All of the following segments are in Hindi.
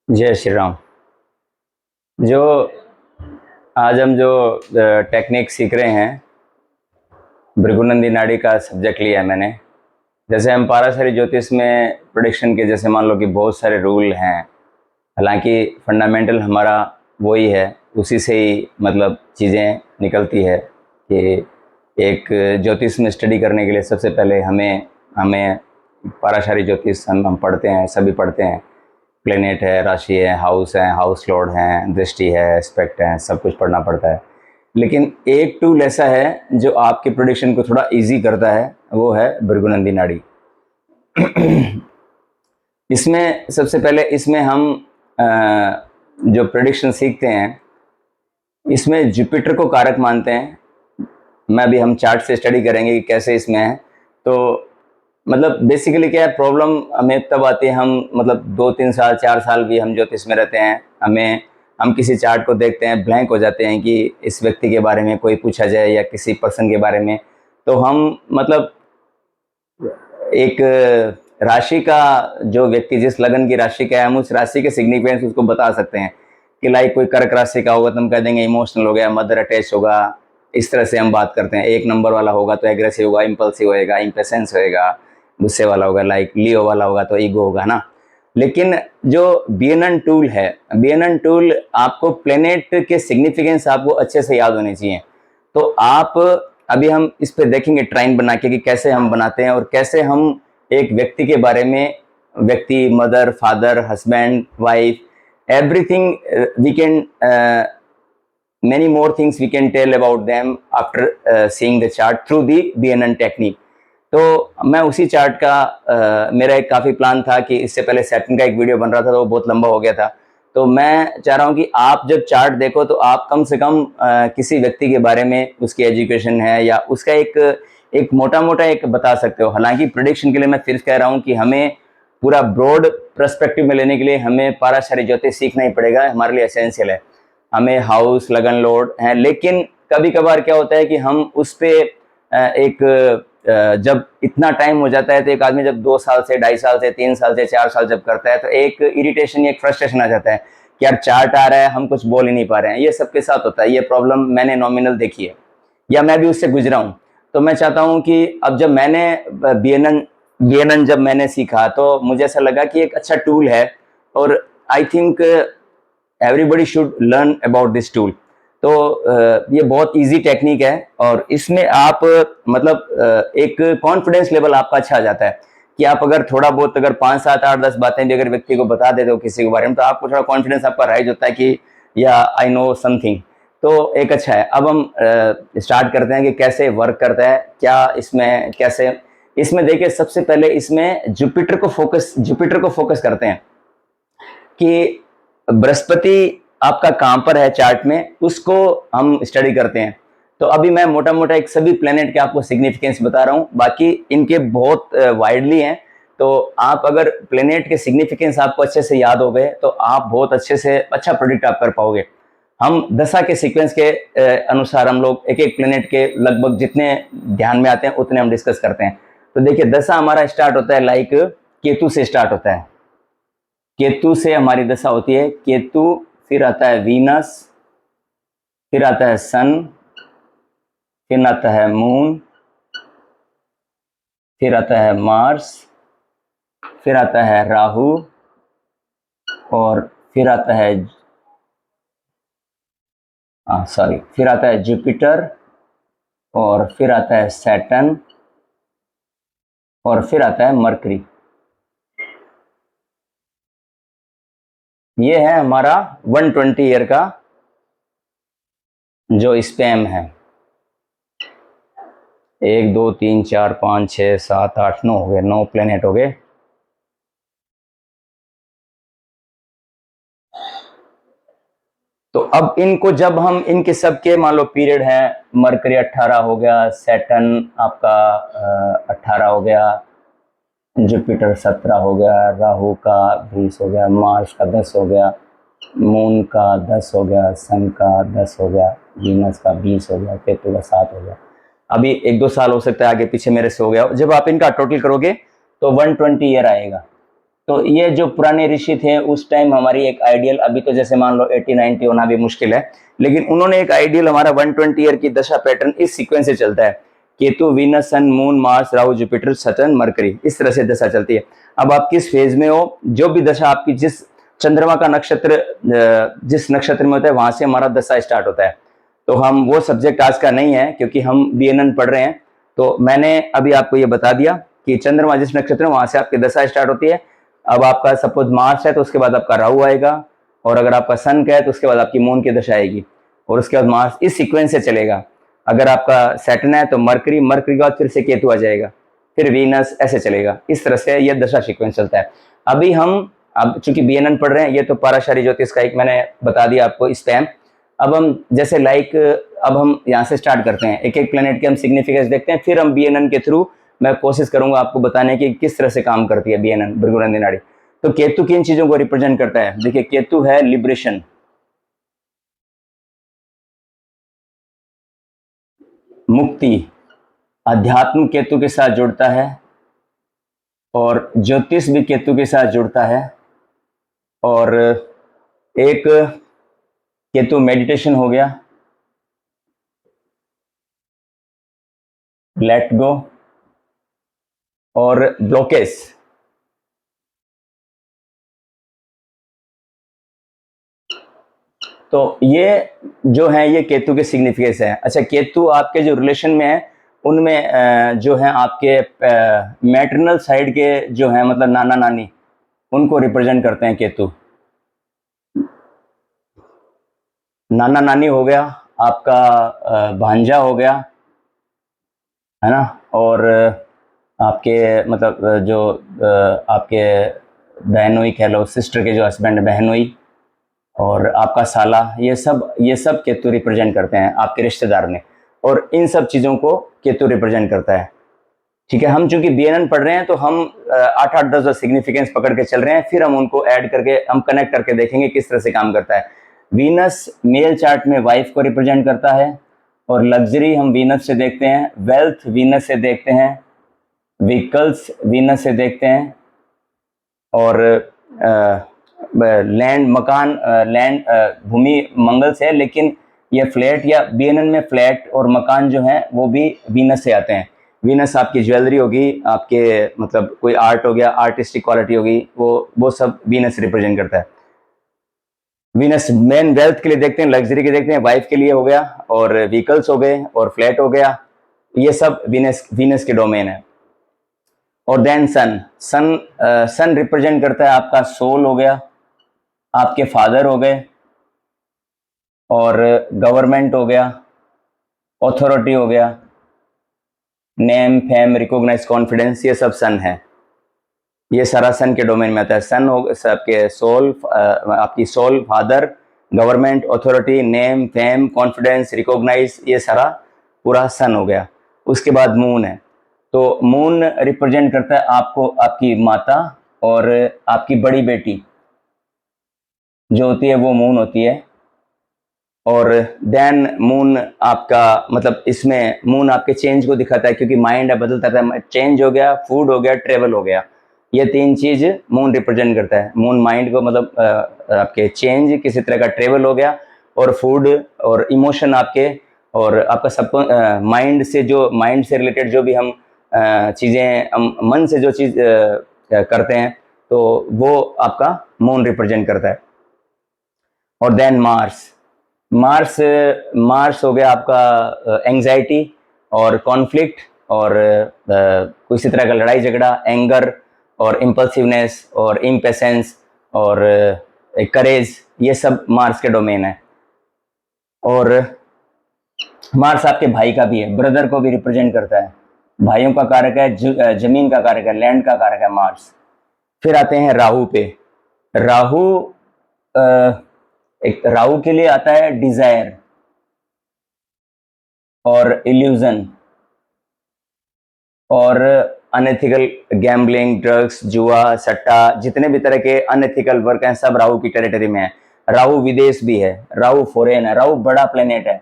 जय श्री राम। जो आज हम जो टेक्निक सीख रहे हैं, भृगुनंदी नाड़ी का सब्जेक्ट लिया है मैंने। जैसे हम पाराशरी ज्योतिष में प्रेडिक्शन के जैसे मान लो कि बहुत सारे रूल हैं, हालांकि फंडामेंटल हमारा वही है, उसी से ही मतलब चीज़ें निकलती है कि एक ज्योतिष में स्टडी करने के लिए सबसे पहले हमें हमें पाराशरी ज्योतिष हम पढ़ते हैं, सभी पढ़ते हैं। प्लेनेट है, राशि है, हाउस लॉर्ड हैं, दृष्टि है, एस्पेक्ट है, सब कुछ पढ़ना पड़ता है। लेकिन एक टूल ऐसा है जो आपके प्रेडिक्शन को थोड़ा इजी करता है, वो है भृगुनंदी नाड़ी। इसमें सबसे पहले इसमें हम जो प्रेडिक्शन सीखते हैं, इसमें जुपिटर को कारक मानते हैं। मैं भी हम चार्ट से स्टडी करेंगे कि कैसे इसमें है। तो मतलब बेसिकली क्या है, प्रॉब्लम हमें तब आती है, हम मतलब 2-3 साल 4 साल भी हम ज्योतिष में रहते हैं, हम किसी चार्ट को देखते हैं, ब्लैंक हो जाते हैं कि इस व्यक्ति के बारे में कोई पूछा जाए या किसी पर्सन के बारे में, तो हम मतलब एक राशि का, जो व्यक्ति जिस लगन की राशि का है, हम उस राशि के सिग्निफिकेंस उसको बता सकते हैं कि लाइक कोई कर्क राशि का होगा तो हम कह देंगे इमोशनल हो गया, मदर अटैच होगा, इस तरह से हम बात करते हैं। 1 नंबर वाला होगा तो एग्रेसिव होगा, इम्पल्सिव होएगा, इम्पेशेंस होएगा, गुस्से वाला होगा, लाइक लियो वाला होगा तो ईगो होगा ना। लेकिन जो बीएनएन टूल है, बीएनएन टूल आपको प्लेनेट के सिग्निफिकेंस आपको अच्छे से याद होने चाहिए। तो आप अभी हम इस पे देखेंगे ट्राइन बना के कि कैसे हम बनाते हैं और कैसे हम एक व्यक्ति के बारे में, व्यक्ति, mother, father, husband, wife, everything we can many more things we can tell about them after seeing the chart through the BNN technique। तो मैं उसी चार्ट का मेरा एक काफ़ी प्लान था कि इससे पहले सैटर्न का एक वीडियो बन रहा था, तो वो बहुत लंबा हो गया था। तो मैं चाह रहा हूँ कि आप जब चार्ट देखो तो आप कम से कम किसी व्यक्ति के बारे में, उसकी एजुकेशन है या उसका एक मोटा मोटा एक बता सकते हो। हालांकि प्रिडिक्शन के लिए मैं फिर कह रहा हूँ कि हमें पूरा ब्रॉड पर्सपेक्टिव में लेने के लिए हमें पाराशरी ज्योतिष सीखना ही पड़ेगा, हमारे लिए एसेंशियल है। हमें हाउस, लगन, लॉर्ड है, लेकिन कभी कभार क्या होता है कि हम उस पे एक जब इतना टाइम हो जाता है तो एक आदमी जब 2 साल से, 2.5 साल से, 3 साल से, 4 साल जब करता है तो एक इरिटेशन, एक फ्रस्ट्रेशन आ जाता है कि यार चार्ट आ रहा है, हम कुछ बोल ही नहीं पा रहे हैं। ये सबके साथ होता है, ये प्रॉब्लम मैंने नॉमिनल देखी है या मैं भी उससे गुजरा हूँ। तो मैं चाहता हूँ कि अब जब मैंने बीएनएन जब मैंने सीखा तो मुझे ऐसा लगा कि एक अच्छा टूल है और I think everybody should learn about this tool. तो ये बहुत इजी टेक्निक है और इसमें आप मतलब एक कॉन्फिडेंस लेवल आपका अच्छा आ जाता है कि आप अगर थोड़ा बहुत, अगर 5, 7, 8, 10 बातें भी अगर व्यक्ति को बता देते हो किसी के बारे में, तो आपको थोड़ा कॉन्फिडेंस आपका राइज होता है कि या आई नो समथिंग। तो एक अच्छा है। अब हम स्टार्ट करते हैं कि कैसे वर्क करता है, क्या इसमें कैसे। इसमें देखिए, सबसे पहले इसमें जुपिटर को फोकस करते हैं कि बृहस्पति आपका कहां पर है चार्ट में, उसको हम स्टडी करते हैं। तो अभी मैं मोटा मोटा एक सभी प्लेनेट के आपको सिग्निफिकेंस बता रहा हूं, बाकी इनके बहुत वाइडली हैं। तो आप अगर प्लेनेट के सिग्निफिकेंस आपको अच्छे से याद हो गए तो आप बहुत अच्छे से अच्छा प्रोडिक्ट आप कर पाओगे। हम दशा के सीक्वेंस के अनुसार हम लोग एक एक प्लेनेट के लगभग जितने ध्यान में आते हैं उतने हम डिस्कस करते हैं। तो देखिए, दशा हमारा स्टार्ट होता है लाइक केतु से स्टार्ट होता है। केतु से हमारी दशा होती है, केतु, फिर आता है वीनस, फिर आता है सन, फिर आता है मून, फिर आता है मार्स, फिर आता है राहु, और फिर आता है फिर आता है जुपिटर, और फिर आता है सैटर्न, और फिर आता है मरकरी। ये है हमारा 120 ईयर का जो स्पैम है। 1 2 3 4 5 6 7 8 9 हो गए, 9 प्लेनेट हो गए। तो अब इनको जब हम इनके सबके मान लो पीरियड है, मरकरी 18 हो गया, सैटर्न आपका 18 हो गया, जुपिटर 17 हो गया, राहु का 20 हो गया, मार्स का 10 हो गया, मून का 10 हो गया, सन का 10 हो गया, वीनस का 20 हो गया, केतु का 7 हो गया। अभी 1-2 साल हो सकता है आगे पीछे मेरे से हो गया। जब आप इनका टोटल करोगे तो 120 ईयर आएगा। तो ये जो पुराने ऋषि थे उस टाइम हमारी एक आइडियल, अभी तो जैसे मान लो 80-90 होना भी मुश्किल है, लेकिन उन्होंने एक आइडियल हमारा 120 ईयर की दशा पैटर्न इस सीक्वेंस से चलता है। Ketu, Venus, Sun, Moon, Mars, Rahu, Jupiter, Saturn, Mercury, इस तरह से दशा चलती है। अब आप किस फेज में हो, जो भी दशा आपकी, जिस चंद्रमा का नक्षत्र जिस नक्षत्र में होता है वहां से हमारा दशा स्टार्ट होता है। तो हम वो सब्जेक्ट आज का नहीं है क्योंकि हम बीएनएन पढ़ रहे हैं, तो मैंने अभी आपको ये बता दिया कि चंद्रमा जिस नक्षत्र में वहां से आपकी दशा स्टार्ट होती है। अब आपका सपोज मार्च है तो उसके बाद आपका राहु आएगा, और अगर आपका सन का है तो उसके बाद आपकी मून की दशा आएगी, और उसके बाद मार्स, इस सीक्वेंस से चलेगा। अगर आपका सैटर्न है तो मरकरी, मरकरी के बाद फिर से केतु आ जाएगा, फिर वीनस, ऐसे चलेगा। इस तरह से ये दशा सीक्वेंस चलता है। अभी हम, अब चूंकि बीएनएन पढ़ रहे हैं, ये तो पाराशारी ज्योतिष का एक मैंने बता दिया आपको स्पैम। अब हम जैसे अब हम यहाँ से स्टार्ट करते हैं, एक एक प्लेनेट के हम सिग्निफिकेंस देखते हैं, फिर हम बीएनएन के थ्रू मैं कोशिश करूंगा आपको बताने की किस तरह से काम करती है बीएनएन, भृगुरंध्री नाड़ी। तो केतु किन चीजों को रिप्रेजेंट करता है? देखिए, केतु है लिबरेशन, मुक्ति, अध्यात्म केतु के साथ जुड़ता है, और ज्योतिष भी केतु के साथ जुड़ता है, और एक केतु मेडिटेशन हो गया, लेट गो, और ब्लॉकेज। तो ये जो है ये केतु के सिग्निफिकेंस है। अच्छा, केतु आपके जो रिलेशन में है उनमें जो है आपके मैटरनल साइड के जो है, मतलब नाना नानी, उनको रिप्रेजेंट करते हैं केतु। नाना नानी हो गया आपका, भांजा हो गया, है ना, और आपके मतलब जो आपके बहनोई कह लो, सिस्टर के जो हस्बैंड, बहनोई, और आपका साला, ये सब केतु रिप्रेजेंट करते हैं आपके रिश्तेदार में, और इन सब चीज़ों को केतु रिप्रेजेंट करता है। ठीक है, हम चूंकि बीएनएन पढ़ रहे हैं तो हम 8-8-10 सिग्निफिकेंस पकड़ के चल रहे हैं, फिर हम उनको ऐड करके हम कनेक्ट करके देखेंगे किस तरह से काम करता है। वीनस मेल चार्ट में वाइफ को रिप्रेजेंट करता है, और लग्जरी हम वीनस से देखते हैं, वेल्थ वीनस से देखते हैं, व्हीकल्स वीनस से देखते हैं, और लैंड, मकान, लैंड, भूमि मंगल से है, लेकिन ये फ्लैट या बीएनएन में फ्लैट और मकान जो है वो भी वीनस से आते हैं। वीनस आपकी ज्वेलरी होगी, आपके मतलब कोई आर्ट हो गया, आर्टिस्टिक क्वालिटी होगी, वो सब वीनस रिप्रेजेंट करता है। वीनस मेन वेल्थ के लिए देखते हैं, लग्जरी के देखते हैं, वाइफ के लिए हो गया, और व्हीकल्स हो गए, और फ्लैट हो गया, ये सब वीनस के डोमेन है। और देन सन रिप्रेजेंट करता है आपका सोल हो गया, आपके फादर हो गए, और गवर्नमेंट हो गया, ऑथोरिटी हो गया, नेम, फेम, रिकॉग्नाइज, कॉन्फिडेंस, ये सब सन है। ये सारा सन के डोमेन में आता है। सन हो आपके सोल, आपकी soul, father, government, authority, name, fame, confidence, recognise, ये सारा पूरा सन हो गया। उसके बाद मून है, तो मून रिप्रेजेंट करता है आपको, आपकी माता और आपकी बड़ी बेटी जो होती है वो मून होती है। और देन मून आपका, मतलब इसमें मून आपके चेंज को दिखाता है, क्योंकि माइंड है, बदलता रहता है, चेंज हो गया, फूड हो गया, ट्रेवल हो गया, ये तीन चीज मून रिप्रेजेंट करता है। मून माइंड को, मतलब आपके चेंज, किसी तरह का ट्रेवल हो गया, और फूड, और इमोशन आपके, और आपका सबको माइंड से रिलेटेड जो भी हम चीज़ें, हम मन से जो चीज़ करते हैं, तो वो आपका मून रिप्रेजेंट करता है। और देन मार्स हो गया आपका एंजाइटी और कॉन्फ्लिक्ट, और किसी तरह का लड़ाई झगड़ा, एंगर, और इम्पल्सिवनेस, और इम्पेशेंस, और करेज, ये सब मार्स के डोमेन है। और मार्स आपके भाई का भी है, ब्रदर को भी रिप्रेजेंट करता है, भाइयों का कारक है, जमीन का कारक है, लैंड का कारक है मार्स। फिर आते हैं राहु पे। राहु एक राहु के लिए आता है डिजायर और इल्यूजन, और अनएथिकल गैम्बलिंग, ड्रग्स, जुआ, सट्टा, जितने भी तरह के अनएथिकल वर्क हैं सब राहु की टेरिटरी में है। राहु विदेश भी है, राहु फॉरेन है, राहु बड़ा प्लेनेट है,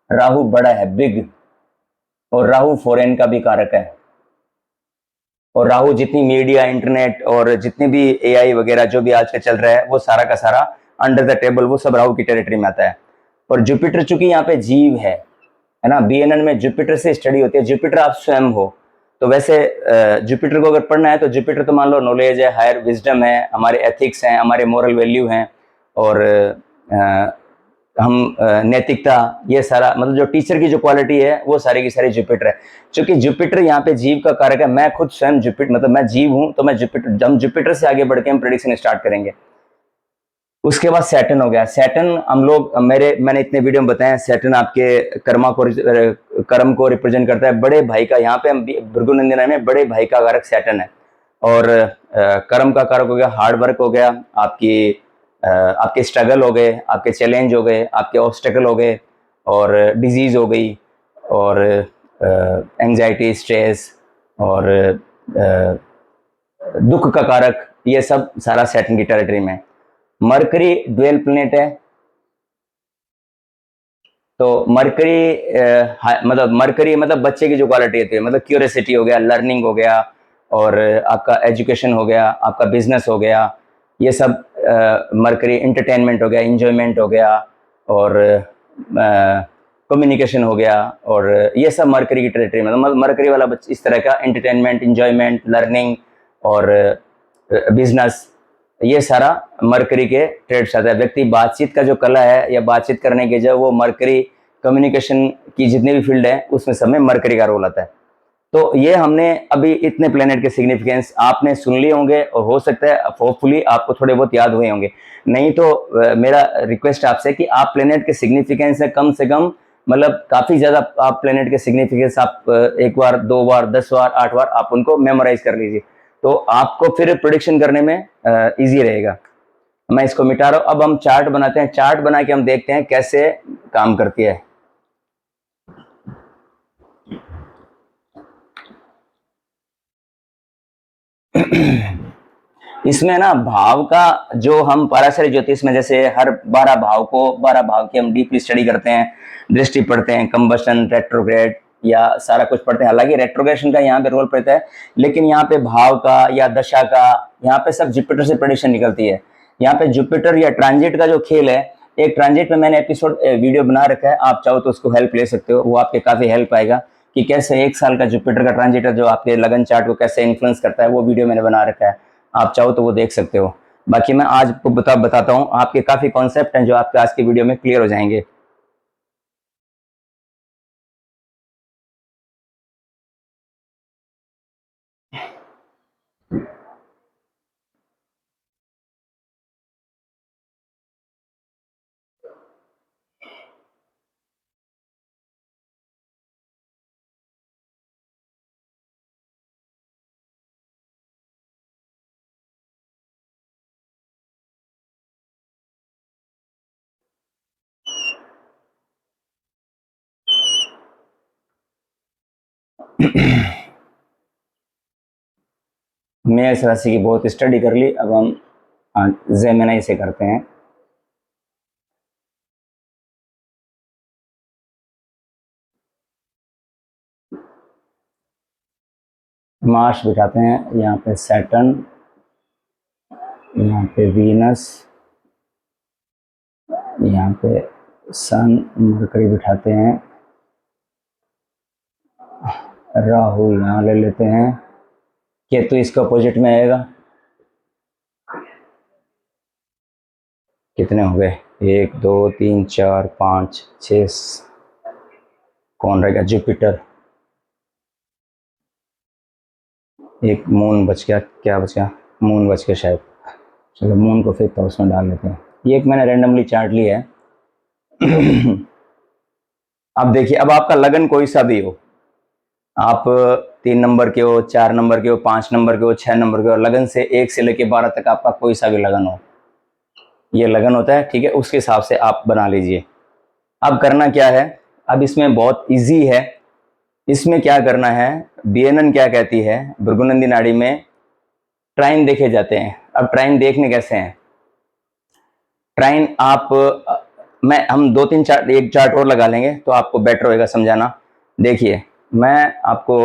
राहु बड़ा है, बिग, और राहु फॉरेन का भी कारक है। और राहु जितनी मीडिया, इंटरनेट और जितने भी एआई वगैरह जो भी आज का चल रहा है वो सारा का सारा अंडर द टेबल वो सब राहु की टेरिटरी में आता है। और जुपिटर चूंकि यहाँ पे जीव है ना, बीएनएन में जुपिटर से स्टडी होती है। जुपिटर आप स्वयं हो, तो वैसे जुपिटर को अगर पढ़ना है तो जुपिटर तो मान लो नॉलेज है, हायर विजडम है, हमारे एथिक्स हैं, हमारे मोरल वैल्यू हैं, और हम नैतिकता, ये सारा मतलब जो टीचर की जो क्वालिटी है वो सारी की सारी जुपिटर है। क्योंकि जुपिटर यहाँ पे जीव का कारक है। मैं खुद स्वयं जुपिटर मतलब मैं जीव हूं, तो मैं जुपिटर, हम जुपिटर से आगे बढ़ के हम प्रेडिक्शन स्टार्ट करेंगे। उसके बाद सैटर्न हो गया। सैटर्न हम लोग मैंने इतने वीडियो में बताया, सैटर्न आपके कर्म को रिप्रेजेंट करता है। बड़े भाई का, यहाँ पे हम भृगुनंदन में बड़े भाई का कारक सैटर्न है। और कर्म का कारक हो गया, हार्ड वर्क हो गया, आपके स्ट्रगल हो गए, आपके चैलेंज हो गए, आपके ऑब्स्टेकल हो गए, और डिजीज हो गई, और एंजाइटी, स्ट्रेस, और दुख का कारक, ये सब सारा सैटर्न की टेरिटरी में। मरकरी ड्वेल प्लेनेट है, तो मरकरी मतलब बच्चे की जो क्वालिटी होती है, मतलब क्यूरियोसिटी हो गया, लर्निंग हो गया, और आपका एजुकेशन हो गया, आपका बिजनेस हो गया, ये सब मरकरी। एंटरटेनमेंट हो गया, इंजॉयमेंट हो गया, और कम्युनिकेशन हो गया, और ये सब मरकरी की टेरिटरी में। मतलब मरकरी वाला इस तरह का एंटरटेनमेंट, इंजॉयमेंट, लर्निंग और बिजनेस, ये सारा मरकरी के ट्रेड्स आता है। व्यक्ति बातचीत का जो कला है या बातचीत करने की जो वो मरकरी, कम्युनिकेशन की जितने भी फील्ड है उसमें सब में मरकरी का रोल आता है। तो ये हमने अभी इतने प्लेनेट के सिग्निफिकेंस आपने सुन लिए होंगे, और हो सकता है होपफुली आपको थोड़े बहुत याद हुए होंगे। नहीं तो मेरा रिक्वेस्ट आपसे कि आप प्लेनेट के सिग्निफिकेंस है कम से कम, मतलब काफी ज्यादा आप प्लेनेट के सिग्निफिकेंस आप एक बार, 2 बार, 10 बार, 8 बार आप उनको मेमोराइज कर लीजिए, तो आपको फिर प्रिडिक्शन करने में इजी रहेगा। मैं इसको मिटा रहा हूं। अब हम चार्ट बनाते हैं। चार्ट बना के हम देखते हैं कैसे काम करती है। इसमें ना भाव का जो हम पाराशरी ज्योतिष में जैसे हर 12 भाव को, 12 भाव की हम डीपली स्टडी करते हैं, दृष्टि पढ़ते हैं, कंबशन, रेट्रोग्रेड या सारा कुछ पढ़ते हैं। हालांकि रेट्रोग्रेशन का यहाँ पे रोल पड़ता है, लेकिन यहाँ पे भाव का या दशा का, यहाँ पे सब जुपिटर से प्रेडिक्शन निकलती है। यहाँ पे जुपिटर या ट्रांजिट का जो खेल है, एक ट्रांजिट में मैंने एपिसोड वीडियो बना रखा है, आप चाहो तो उसको हेल्प ले सकते हो, वो आपके काफी हेल्प आएगा कि कैसे 1 साल का जुपिटर का ट्रांजिट है जो आपके लगन चार्ट को कैसे इन्फ्लुएंस करता है। वो वीडियो मैंने बना रखा है, आप चाहो तो वो देख सकते हो। बाकी मैं आज बताता हूँ, आपके काफी कॉन्सेप्ट हैं जो आपके आज की वीडियो में क्लियर हो जाएंगे। मेष राशि की बहुत स्टडी कर ली, अब हम जेमिनी से करते हैं। मार्स बिठाते हैं, यहाँ पे सैटर्न, यहाँ पे वीनस, यहाँ पे सन, मरकरी बिठाते हैं, राहु यहाँ ले लेते हैं, केतु इसके अपोजिट में आएगा। कितने हो गए? 1 2 3 4 5 6, कौन रहेगा? जुपिटर। एक मून बच गया, क्या बच गया? मून बच गया शायद। चलो मून को फिर तो उसमें डाल लेते हैं। ये एक मैंने रैंडमली चार्ट लिया है। अब देखिए, अब आपका लगन कोई सा भी हो, आप 3 नंबर के हो, 4 नंबर के हो, 5 नंबर के हो, 6 नंबर के हो, लगन से 1 से लेके 12 तक आपका कोई सा भी लगन हो, ये लगन होता है, ठीक है, उसके हिसाब से आप बना लीजिए। अब करना क्या है, अब इसमें बहुत इजी है। इसमें क्या करना है, बीएनएन क्या कहती है, भृगुनंदी नाड़ी में ट्राइन देखे जाते हैं। अब ट्राइन देखने कैसे हैं? ट्राइन आप हम 2 3 चार्ट, एक चार्ट और लगा लेंगे तो आपको बेटर होएगा समझाना। देखिए, मैं आपको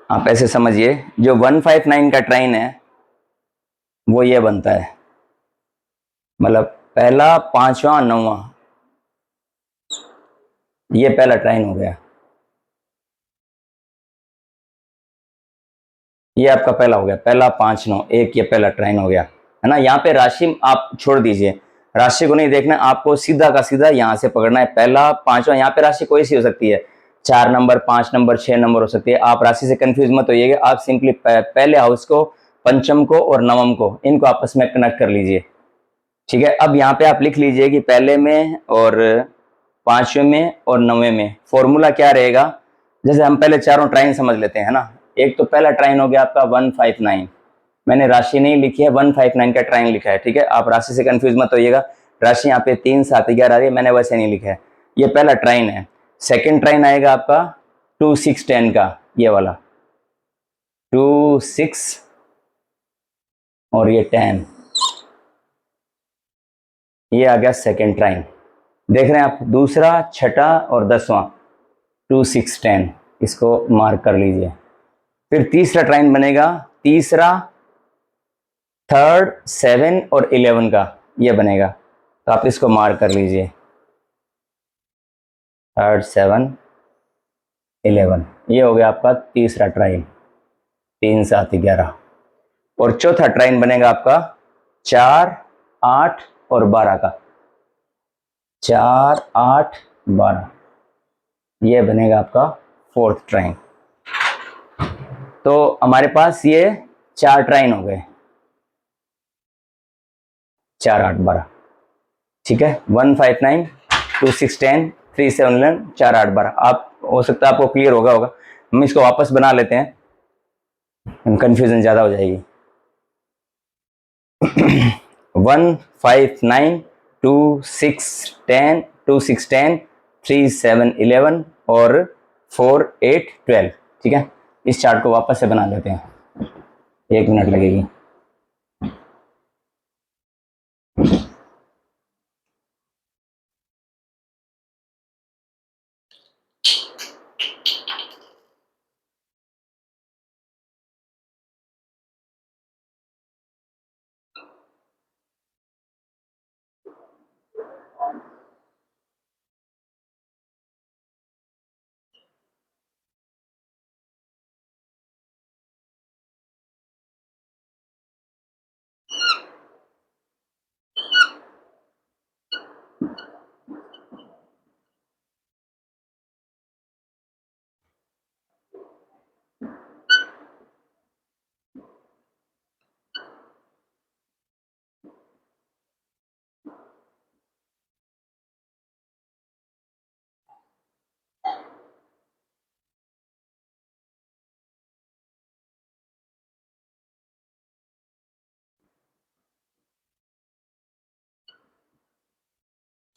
आप ऐसे समझिए, जो 159 का ट्राइन है वो ये बनता है, मतलब पहला, पांचवा, नौवा, ये पहला ट्राइन हो गया, ये आपका पहला हो गया, पहला, पांच, नौ, एक, ये पहला ट्राइन हो गया, है ना। यहाँ पे राशि आप छोड़ दीजिए, राशि को नहीं देखना, आपको सीधा का सीधा यहाँ से पकड़ना है, पहला, पांचवा। यहाँ पे राशि कोई सी हो सकती है, 4 नंबर, 5 नंबर, 6 नंबर हो सकती है। आप राशि से कंफ्यूज मत होइएगा, आप सिंपली पहले हाउस को, पंचम को और नवम को, इनको आपस में कनेक्ट कर लीजिए, ठीक है। अब यहाँ पे आप लिख लीजिए कि पहले में और पांचवें में और नौवें में फॉर्मूला क्या रहेगा। जैसे हम पहले चारों ट्राइन समझ लेते हैं ना। एक तो पहला ट्राइन हो गया आपका 159, मैंने राशि नहीं लिखी है, 159 का ट्राइन लिखा है, ठीक है। आप राशि से कंफ्यूज मत होइएगा, राशि यहाँ पे 3, 7, 11 आ रही है, मैंने वैसे नहीं लिखा है, ये पहला ट्राइन है। सेकेंड ट्राइन आएगा आपका 2, 6, 10 का, ये वाला 2, 6 और ये 10, ये आ गया सेकेंड ट्राइन। देख रहे हैं आप, दूसरा, छठा और 10वां, 2, 6, 10, इसको मार्क कर लीजिए। फिर तीसरा ट्राइन बनेगा, तीसरा, थर्ड, 7 और 11 का, ये बनेगा, तो आप इसको मार्क कर लीजिए, थर्ड, 7, 11, ये हो गया आपका तीसरा ट्राइन, 3, 7, 11। और चौथा ट्राइन बनेगा आपका 4, 8 और 12 का, 4, 8, 12, ये बनेगा आपका फोर्थ ट्राइन। तो हमारे पास ये 4 ट्राइन हो गए, 4, 8, 12, ठीक है। 159, 2, 6, 10, 3, 7, 11, 4, 8, 12। आप, हो सकता है आपको क्लियर होगा। हम इसको वापस बना लेते हैं, कंफ्यूजन ज्यादा हो जाएगी। 159, 2, 6, 10, 2, 6, 10, 3, 7, 11 और 4, 8, 12, ठीक है। इस चार्ट को वापस से बना लेते हैं, 1 मिनट लगेगी।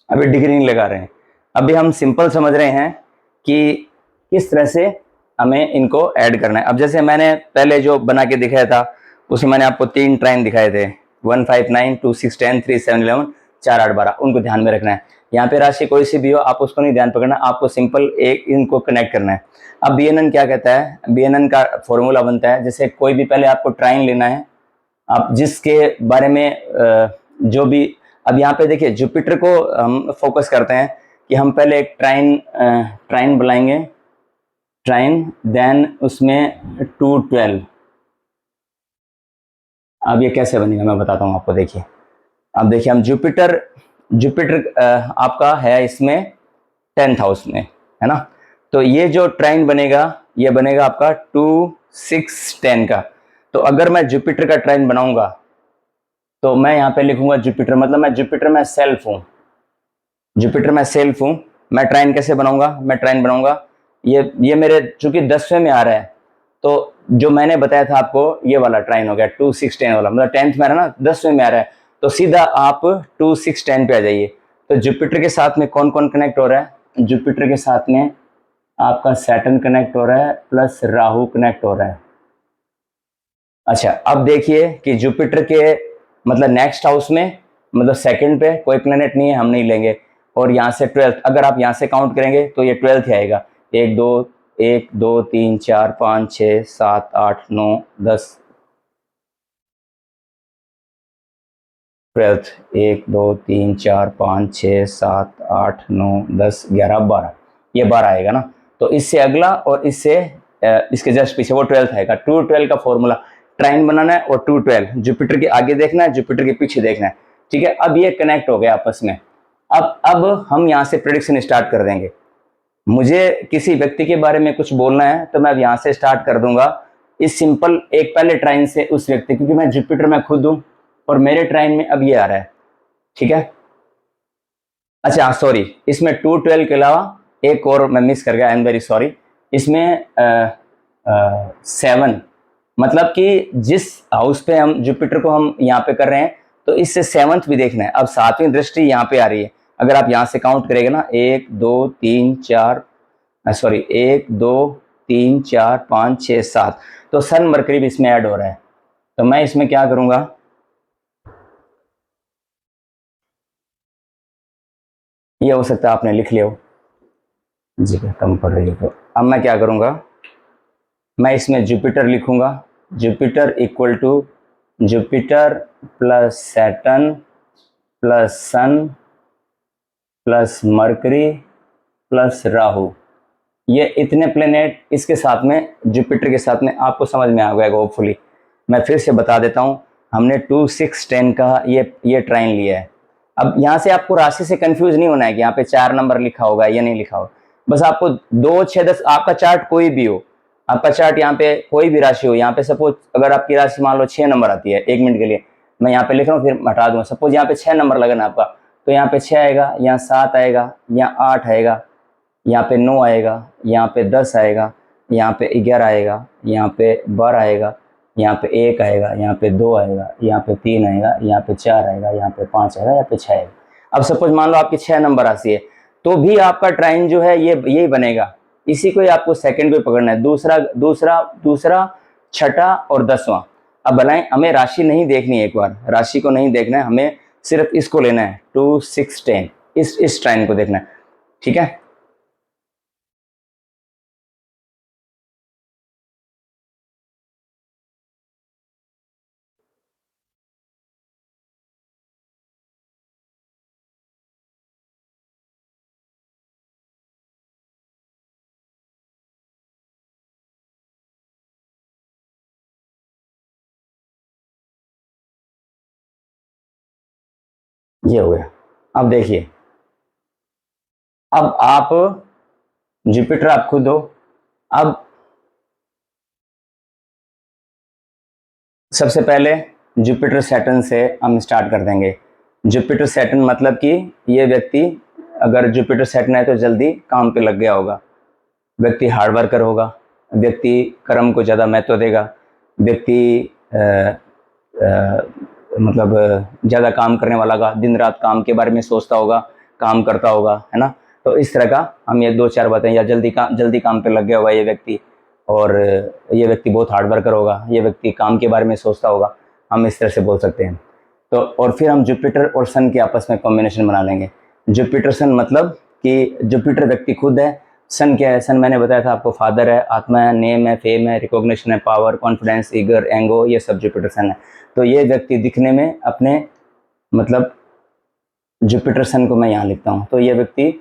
अभी डिग्री नहीं लगा रहे हैं, अभी हम सिंपल समझ रहे हैं कि किस तरह से हमें इनको ऐड करना है। अब जैसे मैंने पहले जो बना के दिखाया था, उसमें मैंने आपको 3 ट्राइन दिखाए थे, 159, 2, 6, 10, 3, 7, 11, 4, 8, 12, उनको ध्यान में रखना है। यहाँ पे राशि कोई सी भी हो, आप उसको नहीं ध्यान पकड़ना, आपको सिंपल एक इनको कनेक्ट करना है। अब BNN क्या कहता है, BNN का फॉर्मूला बनता है, जैसे कोई भी पहले आपको ट्राइन लेना है, आप जिसके बारे में जो भी, अब यहाँ पे देखिए जुपिटर को हम फोकस करते हैं कि हम पहले एक ट्राइन बुलाएंगे, ट्राइन, देन उसमें 2, 12। अब ये कैसे बनेगा मैं बताता हूँ आपको, देखिए। अब देखिए हम जुपिटर जुपिटर आपका है इसमें 10th हाउस में, है ना। तो ये जो ट्राइन बनेगा, ये बनेगा आपका 2, 6, 10 का। तो अगर मैं जुपिटर का ट्राइन बनाऊंगा तो मैं यहाँ पे लिखूंगा जुपिटर, मतलब मैं जुपिटर में सेल्फ हूं, जुपिटर में सेल्फ हूं। मैं ट्राइन कैसे बनाऊंगा, मैं ट्राइन बनाऊंगा, ये मेरे चूंकि 10वें में आ रहा है, तो जो मैंने बताया था आपको, ये वाला ट्राइन हो गया 2, 6, 10 वाला, मतलब 10th में आ रहा है ना, 10वें में आ रहा है, तो सीधा आप 2, 6, 10 पे आ जाइए। तो जुपिटर के साथ में कौन कौन कनेक्ट हो रहा है, जुपिटर के साथ में आपका सैटर्न कनेक्ट हो रहा है, प्लस राहु कनेक्ट हो रहा है। अच्छा, अब देखिए कि जुपिटर के मतलब नेक्स्ट हाउस में, मतलब सेकंड पे कोई प्लेनेट नहीं है, हम नहीं लेंगे। और यहाँ से 12th, अगर आप यहाँ से काउंट करेंगे तो ये 12th ही आएगा। 1 2 3 4 5 6 7 8 9 10 12th 1 2 3 4 5 6 7 8 9 10 11 12, ये 12 आएगा ना। तो इससे अगला और इससे इसके जस्ट पीछे वो 12th आएगा। 2 12 का फॉर्मूला, ट्राइन बनाना है और 2 12 जुपिटर के आगे देखना है, जुपिटर के पीछे देखना है, ठीक है। अब ये कनेक्ट हो गया आपस में। अब हम यहाँ से प्रेडिक्शन स्टार्ट कर देंगे। मुझे किसी व्यक्ति के बारे में कुछ बोलना है तो मैं अब यहाँ से स्टार्ट कर दूंगा इस सिंपल एक पहले ट्राइन से उस व्यक्ति, क्योंकि मैं जुपिटर में खुद हूं और मेरे ट्राइन में अब ये आ रहा है, ठीक है। अच्छा सॉरी, इसमें 2 12 के अलावा एक और मैं मिस कर गया, आई एम वेरी सॉरी। इसमें 7, मतलब कि जिस हाउस पे हम जुपिटर को हम यहाँ पे कर रहे हैं तो इससे 7th भी देखना है। अब 7वीं दृष्टि यहाँ पे आ रही है। अगर आप यहाँ से काउंट करेंगे ना 1 2 3 4 सॉरी 1 2 3 4 5 6 7, तो सन मरकरी भी इसमें ऐड हो रहा है। तो मैं इसमें क्या करूंगा, ये हो सकता है आपने लिख लिया हो जी, कम पड़ रही है। तो अब मैं क्या करूंगा, मैं इसमें जुपिटर लिखूंगा। Jupiter equal to Jupiter plus Saturn plus sun plus Mercury plus Rahu, ये इतने प्लेनेट इसके साथ में, जुपिटर के साथ में, आपको समझ में आ गया होपफुली। मैं फिर से बता देता हूँ, हमने 2 6 10 का ये ट्राइन लिया है। अब यहाँ से आपको राशि से कंफ्यूज नहीं होना है कि यहाँ पे 4 नंबर लिखा होगा या नहीं लिखा होगा। बस आपको 2 6 10, आपका चार्ट कोई भी हो, आपका चार्ट यहाँ पे कोई भी राशि हो, यहाँ पे सपोज अगर आपकी राशि मान लो 6 नंबर आती है, 1 मिनट के लिए मैं यहाँ पे लिख रहा हूँ फिर हटा दूंगा। सपोज यहाँ पे 6 नंबर लगना आपका, तो यहाँ पे 6 आएगा, यहाँ 7 आएगा, यहाँ 8 आएगा, यहाँ पे 9 आएगा, यहाँ पे 10 आएगा, यहाँ पे 11 आएगा, यहाँ पे 12 आएगा, यहाँ पे 1 आएगा, यहाँ पे 2 आएगा, यहाँ पे 3 आएगा, यहाँ पे 4 आएगा, यहाँ पे 5 आएगा, यहाँ पे 6 आएगा। अब सपोज मान लो आपकी 6 नंबर राशि है, तो भी आपका ट्राइन जो है ये यही बनेगा। इसी को ही आपको सेकंड को पकड़ना है, दूसरा छठा और 10वां। अब भलाएं हमें राशि नहीं देखनी है, एक बार राशि को नहीं देखना है, हमें सिर्फ इसको लेना है 2 6 10, इस ट्राइन को देखना है, ठीक है। ये हो गया। अब देखिए, अब आप जुपिटर आप खुद हो। अब सबसे पहले जुपिटर सैटर्न से हम स्टार्ट कर देंगे। जुपिटर सैटर्न मतलब कि ये व्यक्ति, अगर जुपिटर सैटर्न है तो जल्दी काम पे लग गया होगा, व्यक्ति हार्ड वर्कर होगा, व्यक्ति कर्म को ज़्यादा महत्व देगा, व्यक्ति मतलब ज़्यादा काम करने वाला होगा, दिन रात काम के बारे में सोचता होगा, काम करता होगा, है ना। तो इस तरह का हम ये 2 4 बातें, या जल्दी काम पे लग गया होगा ये व्यक्ति, और ये व्यक्ति बहुत हार्ड वर्कर होगा, ये व्यक्ति काम के बारे में सोचता होगा, हम इस तरह से बोल सकते हैं। तो और फिर हम जुपिटर और सन के आपस में कॉम्बिनेशन बना लेंगे। जुपिटर सन मतलब कि जुपिटर व्यक्ति खुद है, सन क्या है, सन मैंने बताया था आपको, फादर है, आत्मा है, नेम है, फेम है, रिकॉग्निशन है, पावर, कॉन्फिडेंस, ईगर, एंगो, ये सब जुपिटर सन है। तो ये व्यक्ति दिखने में अपने, मतलब जुपिटर सन को मैं यहाँ लिखता हूँ, तो ये व्यक्ति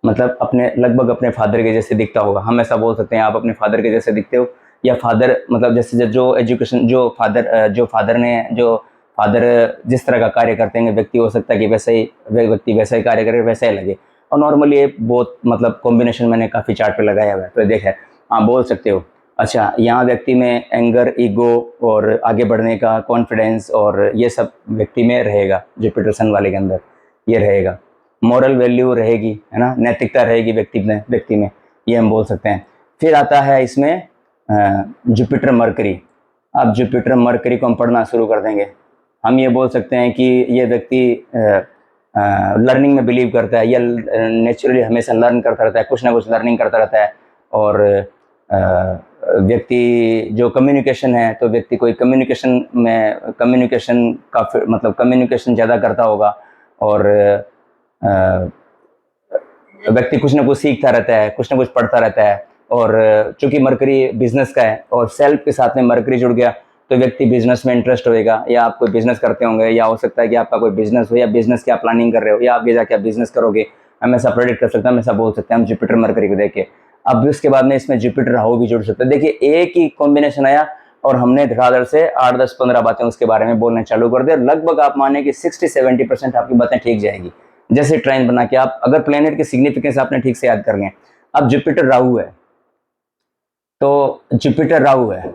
मतलब अपने लगभग अपने फादर के जैसे दिखता होगा। हम ऐसा बोल सकते हैं आप अपने फादर के जैसे दिखते हो, या फादर मतलब जैसे जो एजुकेशन जो फादर जिस तरह का कार्य करते हैं व्यक्ति, हो सकता है कि वैसे ही व्यक्ति वैसा ही कार्य करे, वैसा ही लगे। और नॉर्मली ये बहुत मतलब कॉम्बिनेशन मैंने काफ़ी चार्ट पे लगाया हुआ है, तो देखे आप बोल सकते हो। अच्छा, यहाँ व्यक्ति में एंगर, ईगो और आगे बढ़ने का कॉन्फिडेंस और ये सब व्यक्ति में रहेगा, जुपिटर सन वाले के अंदर ये रहेगा। मॉरल वैल्यू रहेगी, है ना, नैतिकता रहेगी व्यक्ति में, ये हम बोल सकते हैं। फिर आता है इसमें जुपिटर मरकरी। अब जुपिटर मरकरी को हम पढ़ना शुरू कर देंगे। हम ये बोल सकते हैं कि ये व्यक्ति लर्निंग में बिलीव करता है, या नेचुरली हमेशा लर्न करता रहता है, कुछ ना कुछ लर्निंग करता रहता है। और व्यक्ति जो कम्युनिकेशन है, तो व्यक्ति कोई कम्युनिकेशन का मतलब कम्युनिकेशन ज़्यादा करता होगा। और व्यक्ति कुछ ना कुछ सीखता रहता है, कुछ ना कुछ पढ़ता रहता है। और चूंकि मरकरी बिजनेस का है और सेल्फ के साथ में मरकरी जुड़ गया तो व्यक्ति बिजनेस में इंटरेस्ट होएगा, या आप कोई बिजनेस करते होंगे, या हो सकता है कि आपका कोई बिजनेस हो, या बिजनेस की आप प्लानिंग कर रहे हो, या आगे जाके आप बिजनेस करोगे। हमेशा प्रेडिक्ट कर सकते हैं, हमेशा बोल सकते हैं हम जुपिटर मरकरी को देख के। अब उसके बाद में इसमें जुपिटर राहु भी जुड़ सकते हैं। देखिए एक ही कॉम्बिनेशन आया और हमने धड़ाधड़ से 8, 10, 15 बातें उसके बारे में बोलना चालू कर दिया। लगभग आप माने कि 60-70% आपकी बातें ठीक जाएगी जैसे ट्रेन बना के आप, अगर प्लेनेट के सिग्निफिकेंस आपने ठीक से याद कर लें। अब जुपिटर राहु है, तो जुपिटर राहु है,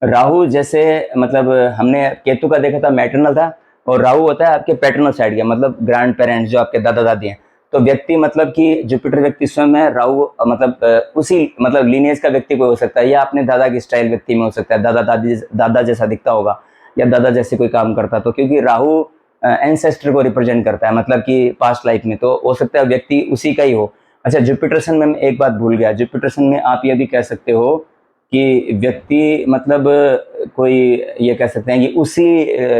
राहु जैसे मतलब हमने केतु का देखा था मैटरनल था, और राहु होता है आपके पैटर्नल साइड का, मतलब ग्रैंड पेरेंट्स जो आपके दादा दादी हैं। तो व्यक्ति मतलब कि जुपिटर व्यक्ति स्वयं है, राहु मतलब उसी मतलब लीनियज का व्यक्ति कोई हो सकता है, या अपने दादा की स्टाइल व्यक्ति में हो सकता है, दादा दादी दादा जैसा दिखता होगा, या दादा जैसे कोई काम करता। तो क्योंकि राहु एंसेस्टर को रिप्रेजेंट करता है, मतलब कि पास्ट लाइफ में, तो हो सकता है व्यक्ति उसी का ही हो। अच्छा, जुपिटर सन में मैं एक बात भूल गया, जुपिटर सन में आप ये भी कह सकते हो कि व्यक्ति मतलब कोई ये कह सकते हैं कि उसी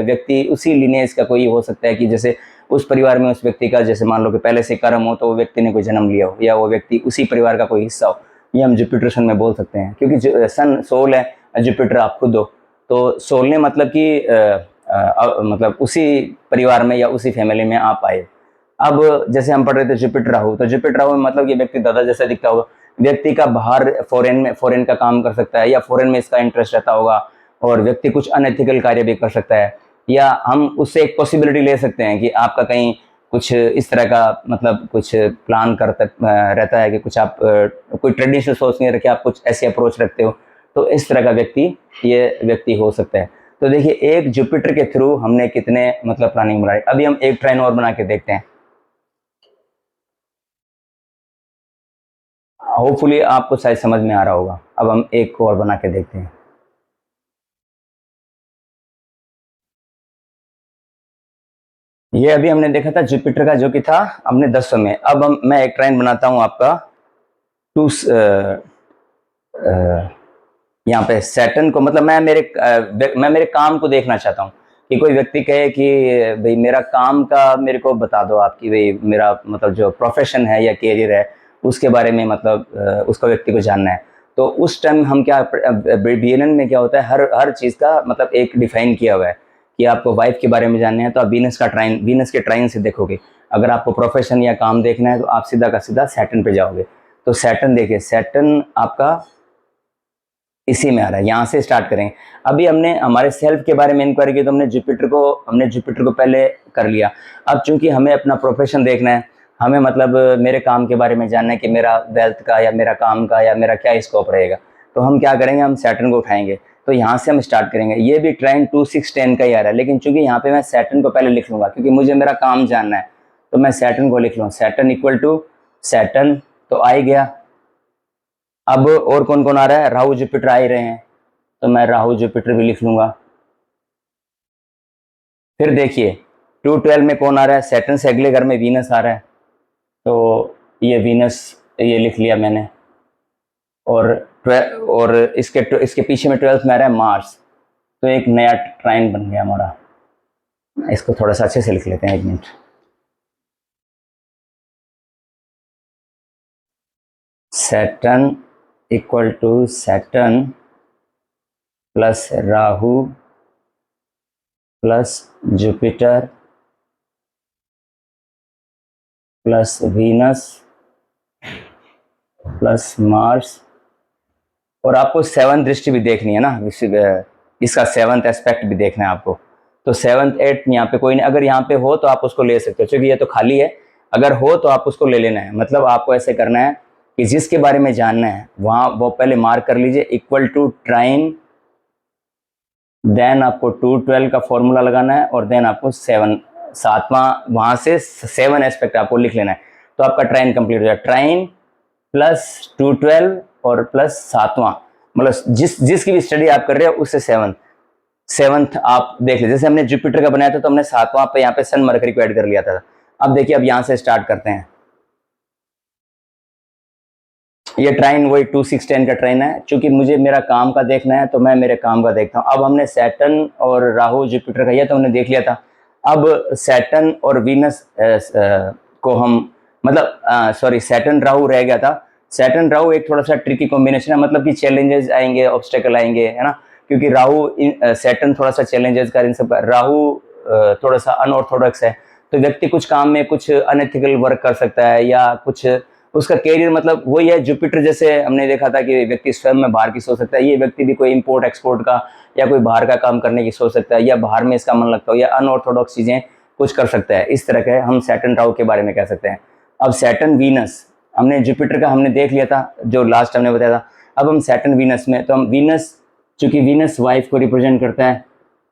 व्यक्ति उसी लिनेज का कोई हो सकता है, कि जैसे उस परिवार में उस व्यक्ति का जैसे मान लो कि पहले से कर्म हो, तो वो व्यक्ति ने कोई जन्म लिया हो, या वो व्यक्ति उसी परिवार का कोई हिस्सा हो। ये हम जुपिटर सन में बोल सकते हैं, क्योंकि सन सोल है, जुपिटर आप खुद हो। तो सोल ने मतलब कि मतलब उसी परिवार में या उसी फैमिली में आप आए। अब जैसे हम पढ़ रहे थे जुपिटर राहु, तो जुपिटर राहु मतलब ये व्यक्ति दादा जैसा दिखता होगा, व्यक्ति का बाहर फॉरेन का काम कर सकता है, या फॉरेन में इसका इंटरेस्ट रहता होगा, और व्यक्ति कुछ अनएथिकल कार्य भी कर सकता है। या हम उससे एक पॉसिबिलिटी ले सकते हैं कि आपका कहीं कुछ इस तरह का मतलब कुछ प्लान करता रहता है कि कुछ आप कोई ट्रेडिशनल सोच नहीं रखे, आप कुछ ऐसे अप्रोच रखते हो, तो इस तरह का व्यक्ति ये व्यक्ति हो सकता है। तो देखिए एक जुपिटर के थ्रू हमने कितने मतलब प्लानिंग बनाई। अभी हम एक ट्राइन और बना के देखते हैं, होपफुली आपको शायद समझ में आ रहा होगा। अब हम एक और बना के देखते हैं। ये अभी हमने देखा था जुपिटर का, जो कि था हमने 10 में। अब मैं एक ट्राइन बनाता हूं आपका टू यहाँ पे सैटर्न को, मतलब मैं मेरे काम को देखना चाहता हूँ कि कोई व्यक्ति कहे कि भाई मेरा काम का मेरे को बता दो आपकी, भाई मेरा मतलब जो प्रोफेशन है या कैरियर है उसके बारे में, मतलब उसको व्यक्ति को जानना है। तो उस टाइम हम क्या बीएनएन में क्या होता है, हर चीज़ का मतलब एक डिफाइन किया हुआ है कि आपको वाइफ के बारे में जानना है तो आप वीनस के ट्राइन से देखोगे। अगर आपको प्रोफेशन या काम देखना है तो आप सीधा का सीधा सैटर्न पे जाओगे। तो सैटर्न देखिए, सैटर्न आपका इसी में आ रहा है, यहाँ से स्टार्ट करें। अभी हमने हमारे सेल्फ के बारे में इंक्वायरी की, तो हमने जुपिटर को पहले कर लिया। अब चूंकि हमें अपना प्रोफेशन देखना है, हमें मतलब मेरे काम के बारे में जानना है कि मेरा वेल्थ का या मेरा काम का या मेरा क्या स्कोप रहेगा, तो हम क्या करेंगे, हम सैटर्न को उठाएंगे। तो यहाँ से हम स्टार्ट करेंगे। ये भी ट्राइन 2, 6, 10 का ही आ रहा है, लेकिन चूंकि यहाँ पे मैं सैटर्न को पहले लिख लूंगा क्योंकि मुझे मेरा काम जानना है, तो मैं सैटर्न को लिख लूँ। सैटर्न इक्वल टू सैटर्न, तो आ ही गया। अब और कौन कौन आ रहा है, राहु जुपिटर आ ही रहे हैं, तो मैं राहु जुपिटर भी लिख लूंगा। फिर देखिए 2, 12 में कौन आ रहा है, सैटर्न से अगले घर में वीनस आ रहा है, तो ये वीनस ये लिख लिया मैंने। और इसके पीछे में 12th में आ रहा है मार्स, तो एक नया ट्राइन बन गया हमारा। इसको थोड़ा सा अच्छे से लिख लेते हैं, एक minute. Saturn equal to Saturn plus Rahu plus Jupiter plus Venus plus Mars. और आपको 7th दृष्टि भी देखनी है ना, इसका 7th एस्पेक्ट भी देखना है आपको। तो 7th 8th यहाँ पे कोई नहीं, अगर यहाँ पे हो तो आप उसको ले सकते हो, क्योंकि ये तो खाली है। अगर हो तो आप उसको ले लेना है। मतलब आपको ऐसे करना है कि जिसके बारे में जानना है वहाँ वो पहले मार्क कर लीजिए, इक्वल टू ट्राइन, देन आपको 2, 12 का फॉर्मूला लगाना है, और देन आपको 7वां वहाँ से 7 एस्पेक्ट आपको लिख लेना है। तो आपका ट्राइन कंप्लीट हो जाएगा। ट्राइन प्लस 2, 12 और प्लस 7वां, मतलब जिसकी भी स्टडी आप कर रहे हो उससे 7th आप देख लीजिए। जैसे हमने जुपिटर का बनाया था तो हमने 7वां पे यहाँ पे सन मरकरी को ऐड कर लिया था। अब देखिए, अब यहाँ से स्टार्ट करते हैं। ये ट्राइन वही 2, 6, 10 का ट्राइन है। चूंकि मुझे मेरा काम का देखना है तो मैं मेरे काम का देखता हूँ। अब हमने सैटर्न और राहु जुपिटर का, ये तो हमने देख लिया था। अब सैटर्न और वीनस को हम मतलब सॉरी, सैटर्न राहु रह गया था। सैटर्न राहु एक थोड़ा सा ट्रिकी कॉम्बिनेशन है, मतलब कि चैलेंजेस आएंगे, ऑब्स्टेकल आएंगे, है ना, क्योंकि राहु सैटर्न थोड़ा सा चैलेंजेस का इन सब का, राहु थोड़ा सा अनऑर्थोडॉक्स है, तो व्यक्ति कुछ काम में कुछ अनएथिकल वर्क कर सकता है, या कुछ उसका कैरियर, मतलब वही है जुपिटर जैसे हमने देखा था कि व्यक्ति स्वयं में बाहर की सोच सकता है, ये व्यक्ति भी कोई इंपोर्ट एक्सपोर्ट का या कोई बाहर का काम करने की सोच सकता है, या बाहर में इसका मन लगता हो, या अनऑर्थोडॉक्स चीजें कुछ कर सकता है। इस तरह के हम सैटर्न राहु के बारे में कह सकते हैं। अब सैटर्न वीनस, हमने जुपिटर का हमने देख लिया था जो लास्ट हमने बताया था। अब हम सैटर्न वीनस में, तो हम वीनस, चूंकि वीनस वाइफ को रिप्रेजेंट करता है,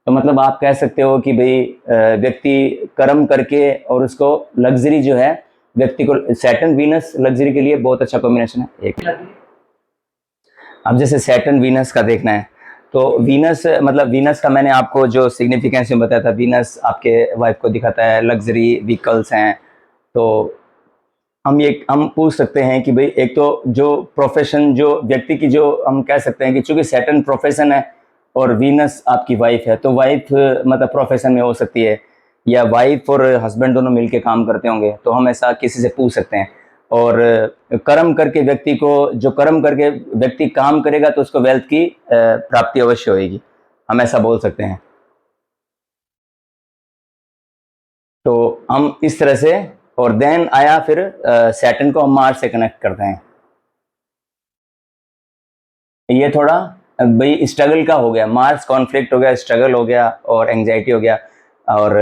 तो मतलब आप कह सकते हो कि भाई व्यक्ति कर्म करके और उसको लग्जरी जो है व्यक्ति को, सैटर्न वीनस लग्जरी के लिए बहुत अच्छा कॉम्बिनेशन है। एक अब जैसे सैटर्न वीनस का देखना है, तो वीनस मतलब वीनस का मैंने आपको जो सिग्निफिकेंस में बताया था, वीनस आपके वाइफ को दिखाता है लग्जरी व्हीकल्स हैं। तो हम पूछ सकते हैं कि भाई एक तो जो प्रोफेशन, जो व्यक्ति की, जो हम कह सकते हैं कि चूंकि सैटर्न प्रोफेशन है और वीनस आपकी वाइफ है, तो वाइफ मतलब प्रोफेशन में हो सकती है, या वाइफ और हस्बैंड दोनों मिलके काम करते होंगे, तो हम ऐसा किसी से पूछ सकते हैं। और कर्म करके व्यक्ति को, जो कर्म करके व्यक्ति काम करेगा तो उसको वेल्थ की प्राप्ति अवश्य होगी, हम ऐसा बोल सकते हैं। तो हम इस तरह से, और देन आया फिर सैटर्न को हम मार्स से कनेक्ट करते हैं। ये थोड़ा भाई स्ट्रगल का हो गया, मार्स कॉन्फ्लिक्ट हो गया, स्ट्रगल हो गया और एंग्जाइटी हो गया, और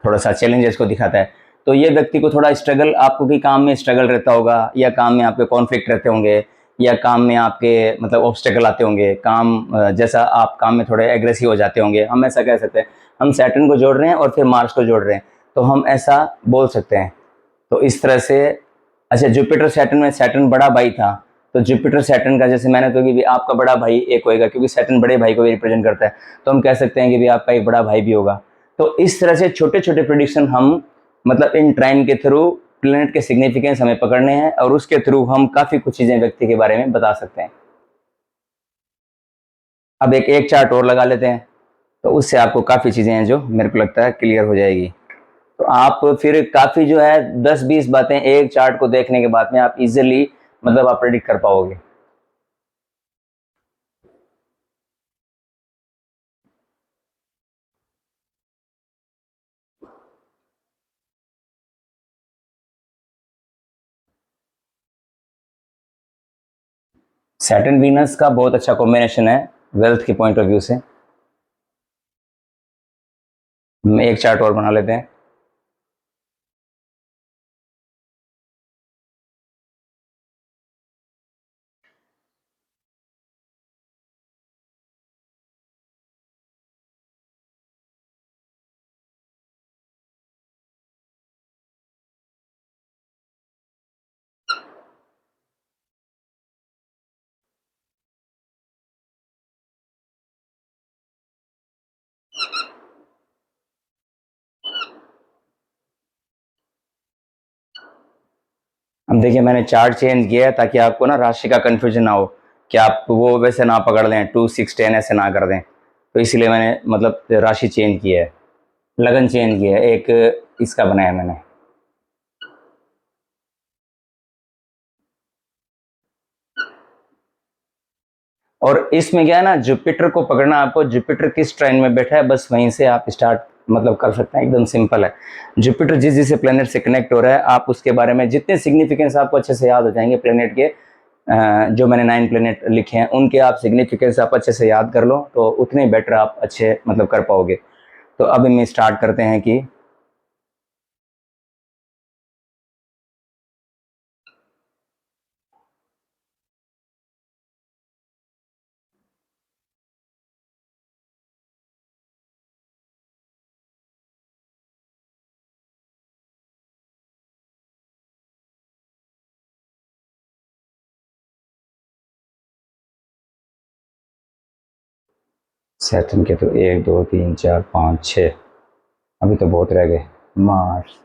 थोड़ा सा चैलेंजेस को दिखाता है। तो ये व्यक्ति को थोड़ा स्ट्रगल, आपको भी काम में स्ट्रगल रहता होगा, या काम में आपके कॉन्फ्लिक्ट रहते होंगे, या काम में आपके मतलब ऑब्स्टेकल आते होंगे, काम जैसा आप काम में थोड़े एग्रेसिव हो जाते होंगे, हम ऐसा कह सकते हैं। हम सैटर्न को जोड़ रहे हैं और फिर मार्स को जोड़ रहे हैं, तो हम ऐसा बोल सकते हैं। तो इस तरह से, अच्छा जुपिटर सैटर्न में, सैटर्न बड़ा भाई था, तो जुपिटर सैटर्न का जैसे मैंने तो कि भी आपका बड़ा भाई एक होएगा, क्योंकि सैटर्न बड़े भाई को भी रिप्रेजेंट करता है, तो हम कह सकते हैं कि भी आपका एक बड़ा भाई भी होगा। तो इस तरह से छोटे छोटे प्रेडिक्शन हम, मतलब इन ट्राइन के थ्रू प्लेनेट के सिग्निफिकेंस हमें पकड़ने हैं, और उसके थ्रू हम काफी कुछ चीजें व्यक्ति के बारे में बता सकते हैं। अब एक चार्ट और लगा लेते हैं, तो उससे आपको काफी चीजें हैं जो मेरे को लगता है क्लियर हो जाएगी। तो आप फिर काफी जो है 10-20 बातें एक चार्ट को देखने के बाद में आप इजिली, मतलब आप प्रेडिक्ट कर पाओगे। सैटर्न वीनस का बहुत अच्छा कॉम्बिनेशन है वेल्थ के पॉइंट ऑफ व्यू से। हम एक चार्ट और बना लेते हैं। अब देखिए मैंने चार्ट चेंज किया है ताकि आपको ना राशि का कंफ्यूजन ना हो, कि आप वो वैसे ना पकड़ लें, 2 6 10 ऐसे ना कर दें, तो इसलिए मैंने मतलब राशि चेंज की है, लगन चेंज किया है, एक इसका बनाया मैंने। और इसमें क्या है ना, जुपिटर को पकड़ना, आपको जुपिटर किस ट्राइन में बैठा है बस वहीं से आप स्टार्ट मतलब कर सकते हैं, एकदम सिंपल है। जुपिटर जिस जिस प्लेनेट से कनेक्ट हो रहा है, आप उसके बारे में जितने सिग्निफिकेंस आपको अच्छे से याद हो जाएंगे प्लेनेट के, जो मैंने 9 प्लेनेट लिखे हैं उनके आप सिग्निफिकेंस आप अच्छे से याद कर लो, तो उतने बेटर आप अच्छे मतलब कर पाओगे। तो अब हम स्टार्ट करते हैं कि सैटर्न के तो 1 2 3 4 5 6, अभी तो बहुत रह गए। मार्स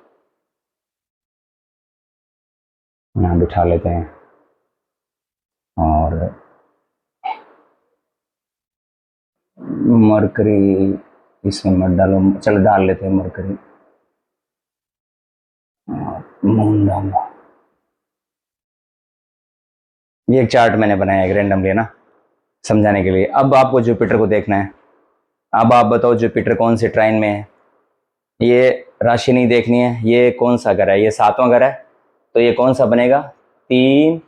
यहाँ बिठा लेते हैं, और मरकरी इसमें मत डालो, चलो डाल लेते हैं मरकरी। मून डालना। ये एक चार्ट मैंने बनाया है रैंडमली ना, समझाने के लिए। अब आपको जुपिटर को देखना है। अब आप बताओ जुपिटर कौन से ट्राइन में है। ये राशि नहीं देखनी है, ये कौन सा घर है, ये 7वां घर है, तो ये कौन सा बनेगा, 3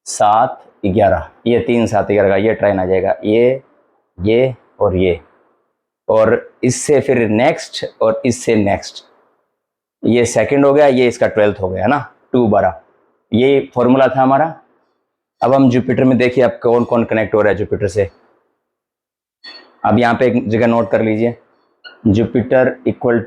7 11, ये 3 7 11 का ये ट्राइन आ जाएगा, ये और ये, और इससे फिर नेक्स्ट और इससे नेक्स्ट, ये सेकंड हो गया, ये इसका 12th हो गया ना, 2 12, ये फॉर्मूला था हमारा। अब हम जुपिटर में देखिए अब कौन कौन कनेक्ट हो रहा है जुपिटर से। अब यहाँ पे एक जगह नोट कर लीजिए, Jupiter equal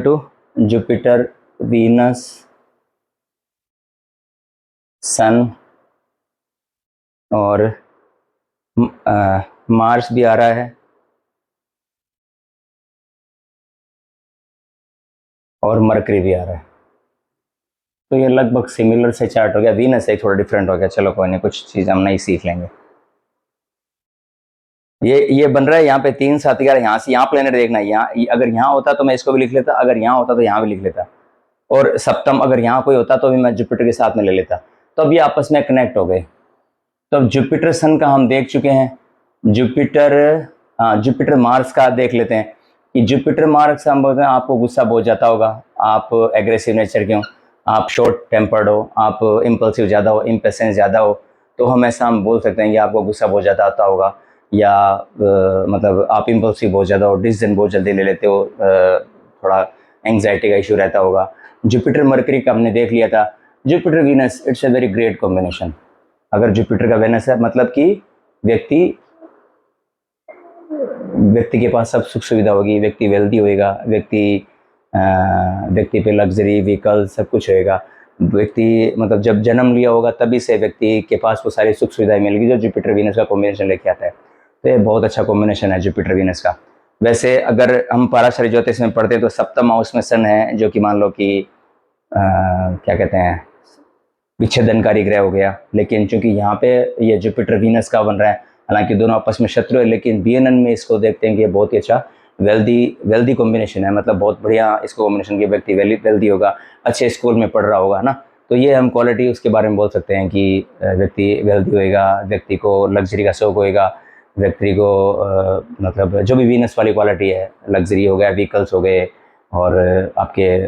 to Jupiter Venus Sun और मार्स भी आ रहा है और मरकरी भी आ रहा है। तो ये लगभग सिमिलर से चार्ट हो गया। वीनस से थोड़ा डिफरेंट हो गया, चलो कोई नहीं, कुछ चीज़ हम नई सीख लेंगे। ये बन रहा है यहाँ पे 3 7 11, यहाँ से यहाँ प्लेनेट देखना है। यहाँ अगर यहाँ होता तो मैं इसको भी लिख लेता, अगर यहाँ होता तो यहाँ भी लिख लेता, और सप्तम अगर यहाँ कोई होता तो भी मैं जुपिटर के साथ में ले लेता। तो अब ये आपस में कनेक्ट हो गए। तो अब जुपिटर सन का हम देख चुके हैं। जुपिटर मार्स का देख लेते हैं कि जुपिटर मार्स हम बोलते हैं आपको गुस्सा बहुत जाता होगा, आप एग्रेसिव नेचर के हो, आप शॉर्ट टेम्पर्ड हो, आप इम्पल्सिव ज़्यादा हो, इम्पेशेंस ज़्यादा हो, तो हम ऐसा हम बोल सकते हैं कि आपको गुस्सा बहुत ज़्यादा आता होगा, या मतलब आप इम्पल्सिव बहुत ज़्यादा हो, डिसीजन बहुत जल्दी ले लेते हो, थोड़ा एंग्जाइटी का इशू रहता होगा। जुपिटर मरकरी का हमने देख लिया था। Jupiter Venus, it's a very great combination. अगर जुपिटर का वीनस है मतलब कि व्यक्ति के पास सब सुख सुविधा होगी, व्यक्ति वेल्दी होएगा, व्यक्ति पे लग्जरी व्हीकल सब कुछ होएगा। व्यक्ति मतलब जब जन्म लिया होगा तभी से व्यक्ति के पास वो सारी सुख सुविधाएं मिलेगी जो जुपिटर वीनस का कॉम्बिनेशन लेके आता है। तो ये बहुत अच्छा कॉम्बिनेशन है जुपिटर वीनस का। वैसे अगर हम पाराशरी ज्योतिष में पढ़ते हैं तो सप्तम हाउस में सन है, जो कि मान लो कि क्या कहते हैं, विच्छेदनकारी ग्रह हो गया। लेकिन चूंकि यहाँ पे ये जुपिटर वीनस का बन रहा है, हालांकि दोनों आपस में शत्रु है, लेकिन बीएनएन में इसको देखते हैं कि ये बहुत ही अच्छा वेल्दी कॉम्बिनेशन है। मतलब बहुत बढ़िया इसको कॉम्बिनेशन की, व्यक्ति वेल्दी होगा, अच्छे स्कूल में पढ़ रहा होगा ना। तो ये हम क्वालिटी उसके बारे में बोल सकते हैं कि व्यक्ति वेल्दी होएगा, व्यक्ति को लग्जरी का शौक होएगा, व्यक्ति को मतलब जो भी वीनस वाली क्वालिटी है, लग्जरी हो गया, व्हीकल्स हो गए, और आपके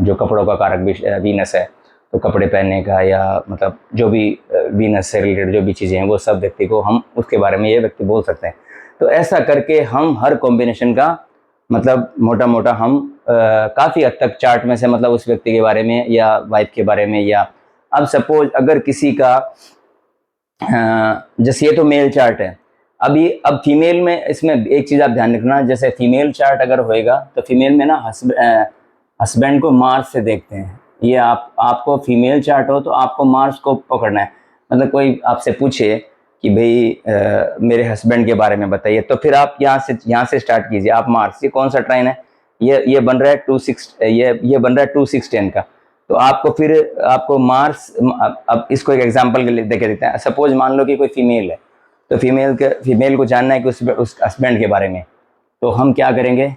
जो कपड़ों का कारक भी वीनस है, तो कपड़े पहनने का या मतलब जो भी वीनस से रिलेटेड जो भी चीज़ें हैं वो सब व्यक्ति को हम उसके बारे में ये व्यक्ति बोल सकते हैं। तो ऐसा करके हम हर कॉम्बिनेशन का मतलब मोटा मोटा हम काफ़ी हद तक चार्ट में से मतलब उस व्यक्ति के बारे में या वाइफ के बारे में, या अब सपोज अगर किसी का जैसे ये तो मेल चार्ट है, अब फीमेल में इसमें एक चीज़ आप ध्यान रखना, जैसे फीमेल चार्ट अगर होएगा तो फीमेल में ना हस्बैंड को मार्स से देखते हैं। ये आपको फीमेल चार्ट हो तो आपको मार्स को पकड़ना है। मतलब कोई आपसे पूछे कि भाई मेरे हस्बैंड के बारे में बताइए, तो फिर आप यहाँ से स्टार्ट कीजिए। आप मार्स, ये कौन सा ट्राइन है, ये बन रहा है 2 6, ये बन रहा है 2 6 10 का। तो आपको मार्स, अब इसको एक एग्जांपल के लिए देखे देते हैं। सपोज मान लो कि कोई फीमेल है, तो फीमेल को जानना है कि उस हस्बैंड के बारे में, तो हम क्या करेंगे,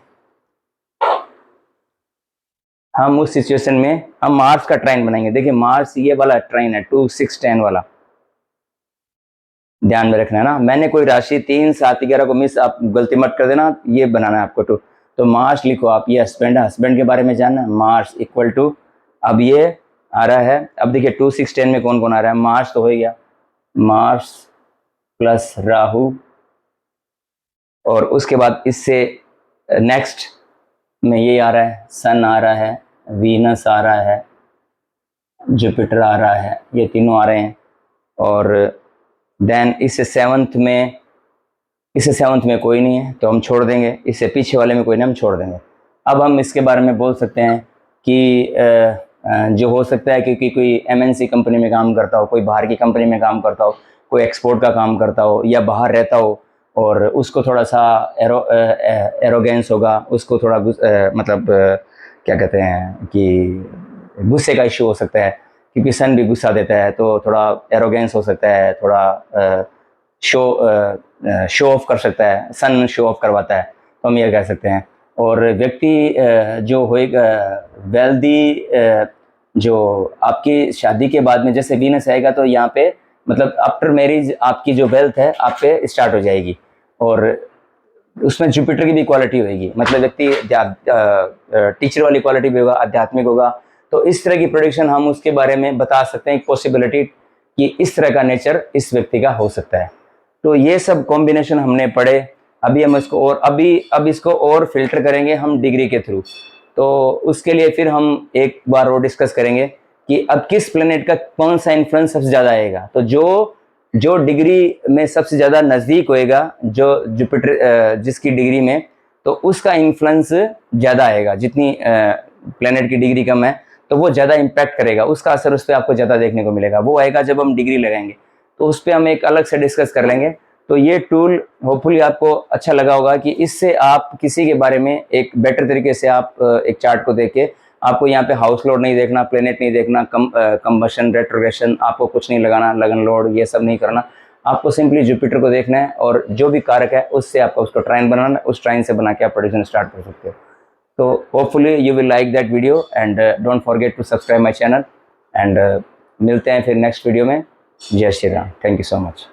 हम उस सिचुएशन में हम मार्स का ट्राइन बनाएंगे। देखिए मार्स ये वाला ट्राइन है 2 6 10 वाला, ध्यान में रखना है ना। मैंने कोई राशि 3 7 11 को मिस, आप गलती मत कर देना, ये बनाना है आपको तो मार्स लिखो आप, ये हस्बैंड है, हस्बैंड के बारे में जानना है, मार्स इक्वल टू, अब ये आ रहा है, अब देखिए 2 6 10 में कौन कौन आ रहा है, मार्स तो हो गया, मार्स प्लस राहु, और उसके बाद इससे नेक्स्ट में ये आ रहा है, सन आ रहा है, वीनस आ रहा है, जुपिटर आ रहा है, ये तीनों आ रहे हैं। और देन इससे सेवंथ में कोई नहीं है तो हम छोड़ देंगे, इससे पीछे वाले में कोई नहीं, हम छोड़ देंगे। अब हम इसके बारे में बोल सकते हैं कि जो हो सकता है कि कोई एमएनसी कंपनी में काम करता हो, कोई बाहर की कंपनी में काम करता हो, कोई एक्सपोर्ट का काम करता हो या बाहर रहता हो, और उसको थोड़ा सा एरोगेंस होगा, उसको थोड़ा मतलब क्या कहते हैं कि गुस्से का इश्यू हो सकता है, क्योंकि सन भी गुस्सा देता है, तो थोड़ा एरोगेंस हो सकता है, थोड़ा शो ऑफ कर सकता है, सन शो ऑफ करवाता है, तो हम ये कह सकते हैं। और व्यक्ति जो होएगा वेल्दी, जो आपकी शादी के बाद में जैसे वीनस आएगा तो यहाँ पे मतलब आफ्टर मैरिज आपकी जो वेल्थ है आप पे स्टार्ट हो जाएगी, और उसमें जुपिटर की भी क्वालिटी होगी, मतलब व्यक्ति टीचर वाली क्वालिटी भी होगा, आध्यात्मिक होगा। तो इस तरह की प्रोडिक्शन हम उसके बारे में बता सकते हैं, एक पॉसिबिलिटी कि इस तरह का नेचर इस व्यक्ति का हो सकता है। तो ये सब कॉम्बिनेशन हमने पढ़े। अभी हम इसको और अब इसको और फिल्टर करेंगे हम डिग्री के थ्रू। तो उसके लिए फिर हम एक बार और डिस्कस करेंगे कि अब किस प्लेनेट का कौन सा इन्फ्लुएंस सबसे ज़्यादा आएगा। तो जो डिग्री में सबसे ज़्यादा नज़दीक होएगा, जो जुपिटर जिसकी डिग्री में, तो उसका इन्फ्लुएंस ज़्यादा आएगा। जितनी प्लेनेट की डिग्री कम है तो वो ज़्यादा इम्पैक्ट करेगा, उसका असर उस पर आपको ज़्यादा देखने को मिलेगा। वो आएगा जब हम डिग्री लगाएंगे, तो उस पर हम एक अलग से डिस्कस कर लेंगे। तो ये टूल होपफुली आपको अच्छा लगा होगा कि इससे आप किसी के बारे में एक बेटर तरीके से आप एक चार्ट को देख के, आपको यहाँ पे हाउस लोड नहीं देखना, प्लेनेट नहीं देखना, कंबशन रेट्रोग्रेशन आपको कुछ नहीं लगाना, लगन लोड ये सब नहीं करना। आपको सिंपली जुपिटर को देखना है और जो भी कारक है उससे आपको उसको ट्राइन बनाना है, उस ट्राइन से बना के आप प्रेडिक्शन स्टार्ट कर सकते हो। तो hopefully you will like that video and don't forget to subscribe my channel and मिलते हैं फिर नेक्स्ट वीडियो में। जय Shri Ram. Thank you so much.